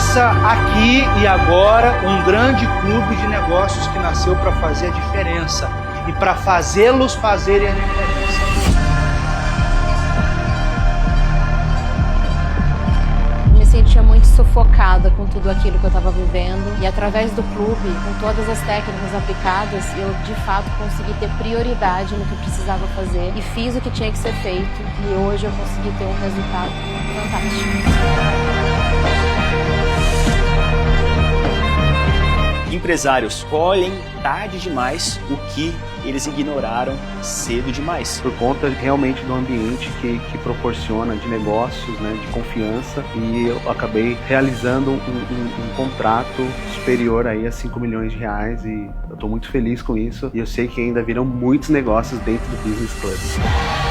Começa aqui e agora um grande clube de negócios que nasceu para fazer a diferença e para fazê-los fazerem a diferença. Me sentia muito sufocada com tudo aquilo que eu estava vivendo e através do clube, com todas as técnicas aplicadas, eu de fato consegui ter prioridade no que eu precisava fazer e fiz o que tinha que ser feito e hoje eu consegui ter um resultado fantástico. Empresários colhem tarde demais o que eles ignoraram cedo demais. Por conta realmente do ambiente que proporciona de negócios, né, de confiança, e eu acabei realizando um contrato superior aí a 5 milhões de reais e eu estou muito feliz com isso e eu sei que ainda virão muitos negócios dentro do Business Club.